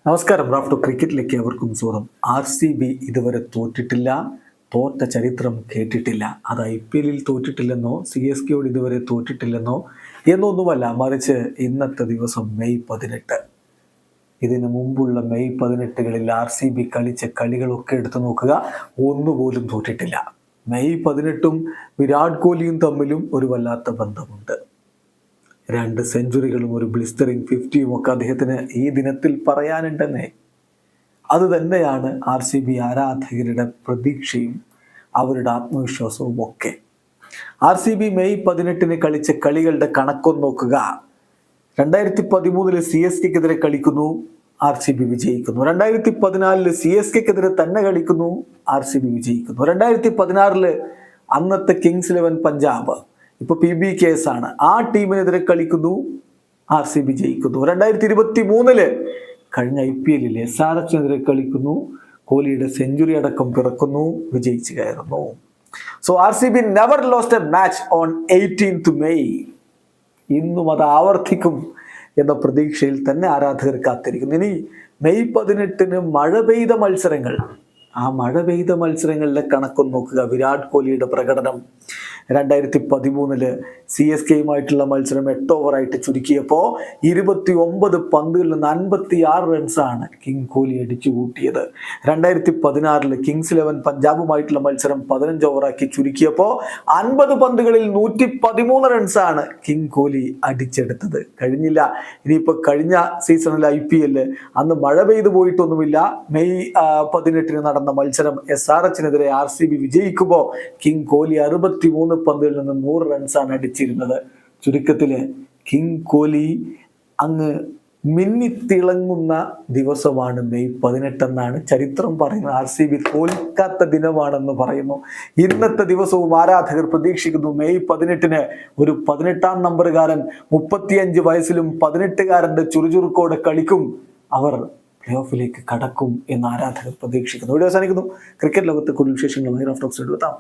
നമസ്കാരം. റാഫ്റ്റോ ക്രിക്കറ്റിലേക്ക് അവർക്കും സ്വാഗതം. RCB ഇതുവരെ തോറ്റിട്ടില്ല, തോറ്റ ചരിത്രം കേട്ടിട്ടില്ല. അത് IPL തോറ്റിട്ടില്ലെന്നോ CSKയോട് ഇതുവരെ തോറ്റിട്ടില്ലെന്നോ എന്നൊന്നുമല്ല, മറിച്ച് ഇന്നത്തെ ദിവസം മെയ് 18. ഇതിനു മുമ്പുള്ള മെയ് 18കളിൽ RCB കളിച്ച കളികളൊക്കെ എടുത്തു നോക്കുക, ഒന്നുപോലും തോറ്റിട്ടില്ല. മെയ് 18ഉം വിരാട് കോഹ്ലിയും തമ്മിലും ഒരു വല്ലാത്ത ബന്ധമുണ്ട്. 2 സെഞ്ചുറികളും ഒരു ബ്ലിസ്റ്ററിംഗ് 50യും ഒക്കെ അദ്ദേഹത്തിന് ഈ ദിനത്തിൽ പറയാനുണ്ടെന്നേ. അത് തന്നെയാണ് RCB ആരാധകരുടെ പ്രതീക്ഷയും അവരുടെ ആത്മവിശ്വാസവും ഒക്കെ. RCB മെയ് 18 കളിച്ച കളികളുടെ കണക്കൊന്ന് നോക്കുക. 2013 CSKക്കെതിരെ കളിക്കുന്നു, RCB വിജയിക്കുന്നു. 2014 CSKക്കെതിരെ തന്നെ കളിക്കുന്നു, RCB വിജയിക്കുന്നു. 2016 അന്നത്തെ കിങ്സ് 11 പഞ്ചാബ്, ഇപ്പോൾ PBKS ആണ്, ആ ടീമിനെതിരെ കളിക്കുന്നു, RCB ജയിക്കുന്നു. 2023 കഴിഞ്ഞ IPL SRHനെതിരെ കളിക്കുന്നു, കോഹ്ലിയുടെ സെഞ്ചുറി അടക്കം പിറക്കുന്നു, വിജയിച്ചു കയറുന്നു. So RCB never lost A match on 18th May. ഇന്നും അത് ആവർത്തിക്കും എന്ന പ്രതീക്ഷയിൽ തന്നെ ആരാധകർ കാത്തിരിക്കുന്നു. ഇനി മെയ് 18 മഴ പെയ്ത മത്സരങ്ങൾ, ആ മഴ പെയ്ത മത്സരങ്ങളിലെ കണക്കൊന്ന് നോക്കുക. വിരാട് കോഹ്ലിയുടെ പ്രകടനം 2013 CSKയുമായിട്ടുള്ള മത്സരം 8 ഓവറായിട്ട് ചുരുക്കിയപ്പോൾ 29 പന്തുകളിൽ നിന്ന് 56 റൺസാണ് കിങ് കോഹ്ലി അടിച്ചു കൂട്ടിയത്. 2016 കിങ്സ് 11 പഞ്ചാബുമായിട്ടുള്ള മത്സരം 15 ഓവറാക്കി ചുരുക്കിയപ്പോൾ 50 പന്തുകളിൽ 113 റൺസാണ് കിങ് കോഹ്ലി അടിച്ചെടുത്തത്. കഴിഞ്ഞില്ല. ഇനിയിപ്പോൾ കഴിഞ്ഞ സീസണിൽ IPL അന്ന് മഴ പെയ്തു പോയിട്ടൊന്നുമില്ല. മെയ് 18 നടന്ന മത്സരം SRHനെതിരെ RCB വിജയിക്കുമ്പോൾ കിങ് കോഹ്ലി 63 പന്തുകളിൽ നിന്ന് 100 റൺസാണ് അടിച്ചിരുന്നത്. ചുരുക്കത്തില് കിങ് കോഹ്ലി അങ്ങ് മിന്നിത്തിളങ്ങുന്ന ദിവസമാണ് മെയ് 18 എന്നാണ് ചരിത്രം പറയുന്നത്. RCB തോൽക്കാത്ത ദിനമാണെന്ന് പറയുന്നു. ഇന്നത്തെ ദിവസവും ആരാധകർ പ്രതീക്ഷിക്കുന്നു. മെയ് 18 ഒരു 18ാം നമ്പറുകാരൻ 35 വയസ്സിലും 18കാരന്റെ ചുറുചുറുക്കോടെ കളിക്കും, അവർ പ്ലേ ഓഫിലേക്ക് കടക്കും എന്ന് ആരാധകർ പ്രതീക്ഷിക്കുന്നു. വീഡിയോ അവസാനിക്കുന്നു. ക്രിക്കറ്റ് ലോകത്തെ കൂടുതൽ വിശേഷങ്ങളുമായി റാഫ്റ്റോക്സ് എടുത്താം.